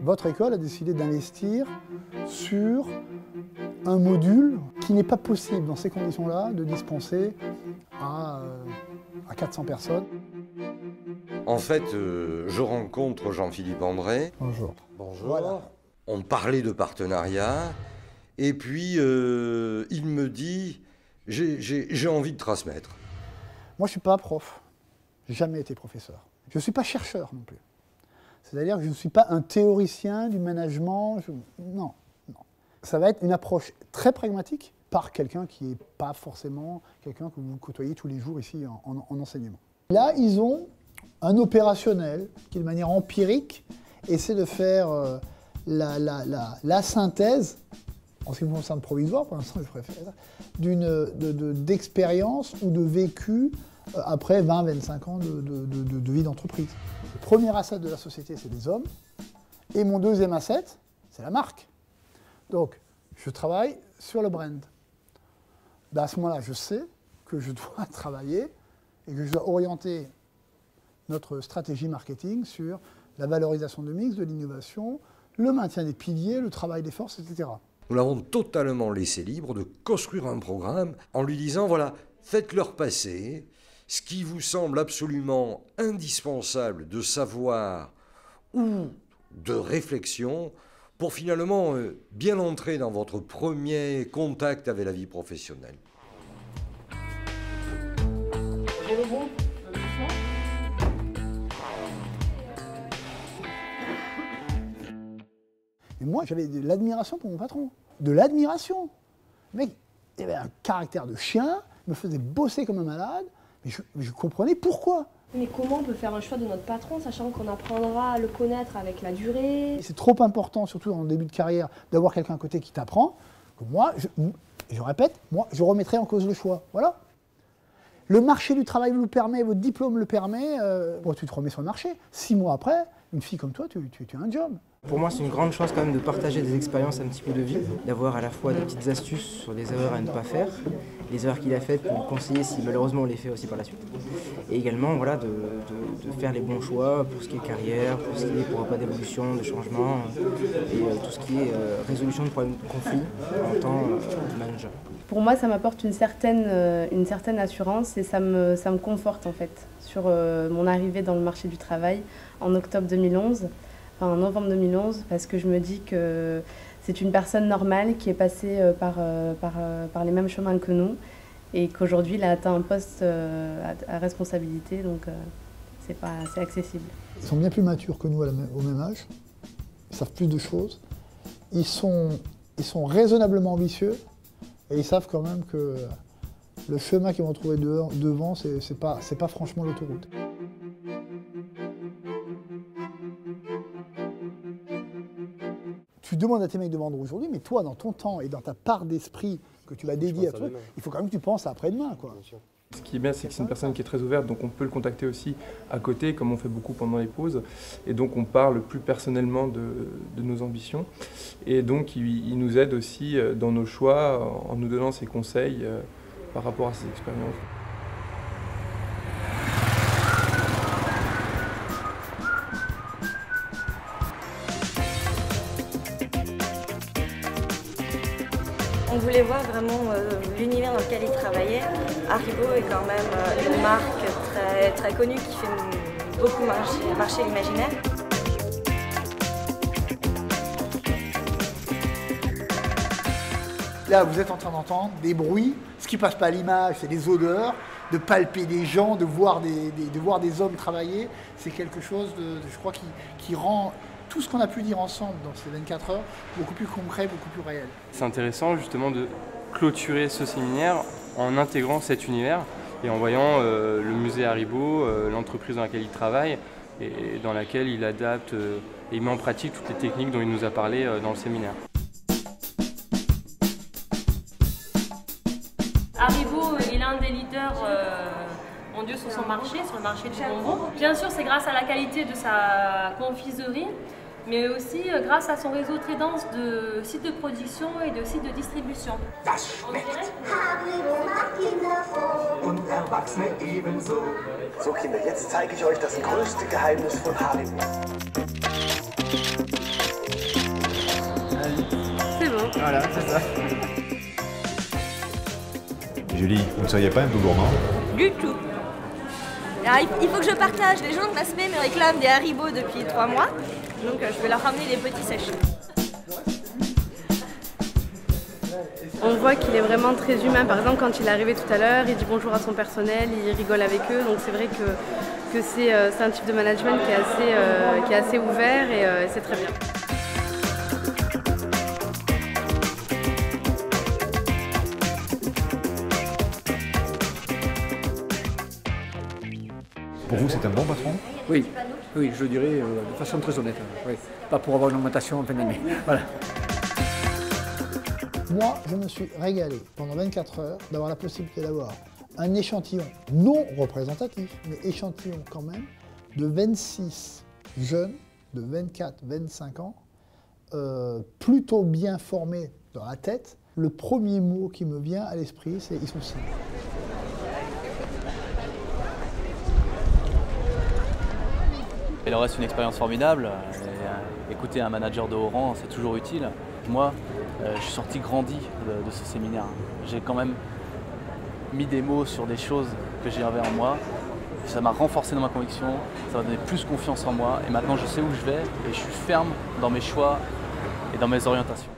Votre école a décidé d'investir sur un module qui n'est pas possible dans ces conditions-là de dispenser à 400 personnes. En fait, je rencontre Jean-Philippe André. Bonjour. Bonjour. Voilà. On parlait de partenariat et puis il me dit « j'ai envie de transmettre ». Moi, je ne suis pas prof. J'ai jamais été professeur. Je ne suis pas chercheur non plus. C'est-à-dire que je ne suis pas un théoricien du management. Non, non. Ça va être une approche très pragmatique par quelqu'un qui n'est pas forcément quelqu'un que vous côtoyez tous les jours ici en enseignement. Là, ils ont un opérationnel qui, de manière empirique, essaie de faire la synthèse, en ce qui me concerne provisoire, pour l'instant je préfère, d'expérience ou de vécu après 20-25 ans de vie d'entreprise. Le premier asset de la société, c'est les hommes, et mon deuxième asset, c'est la marque. Donc, je travaille sur le brand. À ce moment-là, je sais que je dois travailler et que je dois orienter notre stratégie marketing sur la valorisation de mix, de l'innovation, le maintien des piliers, le travail des forces, etc. Nous l'avons totalement laissé libre de construire un programme en lui disant, voilà, faites-leur passer ce qui vous semble absolument indispensable de savoir ou de réflexion pour finalement bien entrer dans votre premier contact avec la vie professionnelle. Et moi, j'avais de l'admiration pour mon patron. De l'admiration. Le mec, il avait un caractère de chien, il me faisait bosser comme un malade, mais je comprenais pourquoi. Mais comment on peut faire un choix de notre patron, sachant qu'on apprendra à le connaître avec la durée? C'est trop important, surtout dans le début de carrière, d'avoir quelqu'un à côté qui t'apprend, que moi, je répète, moi, je remettrai en cause le choix. Voilà. Le marché du travail vous le permet, votre diplôme le permet, bon, tu te remets sur le marché. 6 mois après, une fille comme toi, tu as un job. Pour moi, c'est une grande chance quand même de partager des expériences un petit peu de vie, d'avoir à la fois des petites astuces sur des erreurs à ne pas faire, les erreurs qu'il a faites pour conseiller si malheureusement on les fait aussi par la suite. Et également voilà, de faire les bons choix pour ce qui est carrière, pour ce qui est pour pas d'évolution, de changement, et tout ce qui est résolution de problèmes de conflit en tant que manager. Pour moi, ça m'apporte une certaine assurance et ça me conforte en fait sur mon arrivée dans le marché du travail en octobre 2011. En novembre 2011, parce que je me dis que c'est une personne normale qui est passée par les mêmes chemins que nous et qu'aujourd'hui il a atteint un poste à responsabilité, donc c'est accessible. Ils sont bien plus matures que nous au même âge, ils savent plus de choses, ils sont raisonnablement ambitieux et ils savent quand même que le chemin qu'ils vont trouver devant, c'est pas franchement l'autoroute. Tu demandes à tes mecs de vendre aujourd'hui, mais toi, dans ton temps et dans ta part d'esprit que tu vas dédier à toi, il faut quand même que tu penses à après-demain, quoi. Ce qui est bien, c'est que c'est une personne qui est très ouverte, donc on peut le contacter aussi à côté, comme on fait beaucoup pendant les pauses. Et donc on parle plus personnellement de nos ambitions. Et donc il nous aide aussi dans nos choix en nous donnant ses conseils par rapport à ses expériences. On voulait voir vraiment l'univers dans lequel il travaillait. Haribo est quand même une marque très connue qui fait beaucoup marcher l'imaginaire. Là, vous êtes en train d'entendre des bruits, ce qui ne passe pas à l'image, c'est des odeurs, de palper des gens, de voir des hommes travailler. C'est quelque chose, je crois, qui rend tout ce qu'on a pu dire ensemble dans ces 24 heures beaucoup plus concret, beaucoup plus réel. C'est intéressant justement de clôturer ce séminaire en intégrant cet univers et en voyant le musée Haribo, l'entreprise dans laquelle il travaille et dans laquelle il adapte et il met en pratique toutes les techniques dont il nous a parlé dans le séminaire. Haribo est l'un des leaders mondiaux sur son marché, sur le marché du bonbon. Bien sûr, c'est grâce à la qualité de sa confiserie, mais aussi grâce à son réseau très dense de sites de production et de sites de distribution. Das schmeckt. Und Erwachsene ebenso. So Kinder, jetzt zeige ich euch das größte Geheimnis von Haribo. Julie, vous ne seriez pas un peu gourmand? Du tout. Alors, il faut que je partage. Les gens de ma semaine me réclament des Haribo depuis 3 mois. Donc je vais leur ramener des petits sachets. On voit qu'il est vraiment très humain. Par exemple, quand il est arrivé tout à l'heure, il dit bonjour à son personnel, il rigole avec eux. Donc c'est vrai que c'est un type de management qui est assez ouvert et c'est très bien. Pour vous, c'est un bon patron? Oui, oui, je dirais de façon très honnête. Oui. Pas pour avoir une augmentation en fin d'année. Voilà. Moi, je me suis régalé pendant 24 heures d'avoir la possibilité d'avoir un échantillon non représentatif, mais échantillon quand même, de 26 jeunes de 24-25 ans, plutôt bien formés dans la tête. Le premier mot qui me vient à l'esprit, c'est « ils sont cibles ». Il en reste une expérience formidable. Écouter un manager de haut rang, c'est toujours utile. Moi, je suis sorti grandi de ce séminaire. J'ai quand même mis des mots sur des choses que j'avais en moi. Ça m'a renforcé dans ma conviction, ça m'a donné plus confiance en moi. Et maintenant, je sais où je vais et je suis ferme dans mes choix et dans mes orientations.